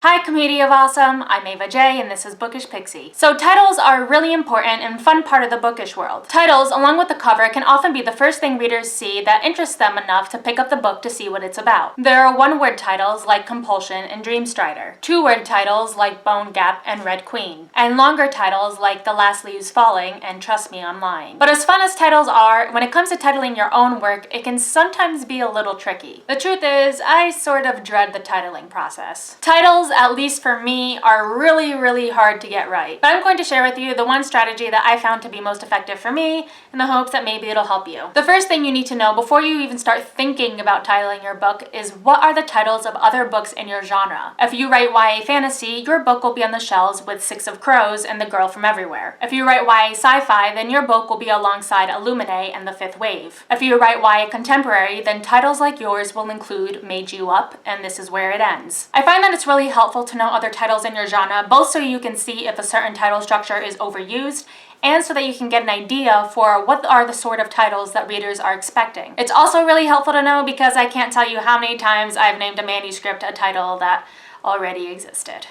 Hi community of awesome, I'm Ava J and this is Bookish Pixie. So titles are a really important and fun part of the bookish world. Titles, along with the cover, can often be the first thing readers see that interests them enough to pick up the book to see what it's about. There are one-word titles like Compulsion and Dreamstrider, two-word titles like Bone Gap and Red Queen, and longer titles like The Last Leaves Falling and Trust Me, I'm Lying. But as fun as titles are, when it comes to titling your own work, it can sometimes be a little tricky. The truth is, I sort of dread the titling process. Titles, at least for me, are really hard to get right. But I'm going to share with you the one strategy that I found to be most effective for me in the hopes that maybe it'll help you. The first thing you need to know before you even start thinking about titling your book is what are the titles of other books in your genre. If you write YA fantasy, your book will be on the shelves with Six of Crows and The Girl from Everywhere. If you write YA sci-fi, then your book will be alongside Illuminae and The Fifth Wave. If you write YA contemporary, then titles like yours will include Made You Up and This Is Where It Ends. I find that it's really helpful to know other titles in your genre, both so you can see if a certain title structure is overused and so that you can get an idea for what are the sort of titles that readers are expecting. It's also really helpful to know because I can't tell you how many times I've named a manuscript a title that already existed.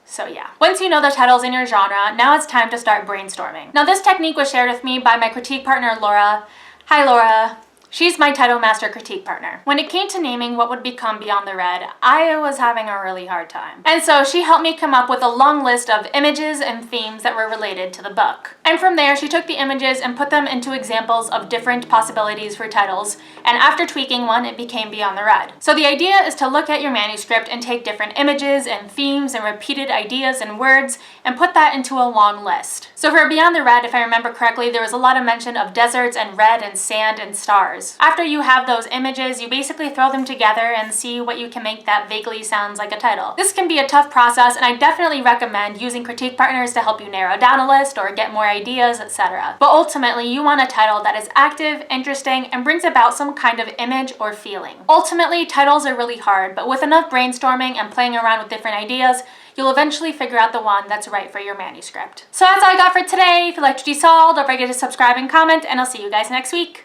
So yeah, once you know the titles in your genre, now it's time to start brainstorming. Now this technique was shared with me by my critique partner Laura. Hi Laura. She's my title master critique partner. When it came to naming what would become Beyond the Red, I was having a really hard time. And so she helped me come up with a long list of images and themes that were related to the book. And from there, she took the images and put them into examples of different possibilities for titles, and after tweaking one, it became Beyond the Red. So the idea is to look at your manuscript and take different images and themes and repeated ideas and words and put that into a long list. So for Beyond the Red, if I remember correctly, there was a lot of mention of deserts and red and sand and stars. After you have those images, you basically throw them together and see what you can make that vaguely sounds like a title. This can be a tough process, and I definitely recommend using critique partners to help you narrow down a list or get more ideas, etc. But ultimately, you want a title that is active, interesting, and brings about some kind of image or feeling. Ultimately, titles are really hard, but with enough brainstorming and playing around with different ideas, you'll eventually figure out the one that's right for your manuscript. So that's all I got for today. If you liked what you saw, don't forget to subscribe and comment, and I'll see you guys next week.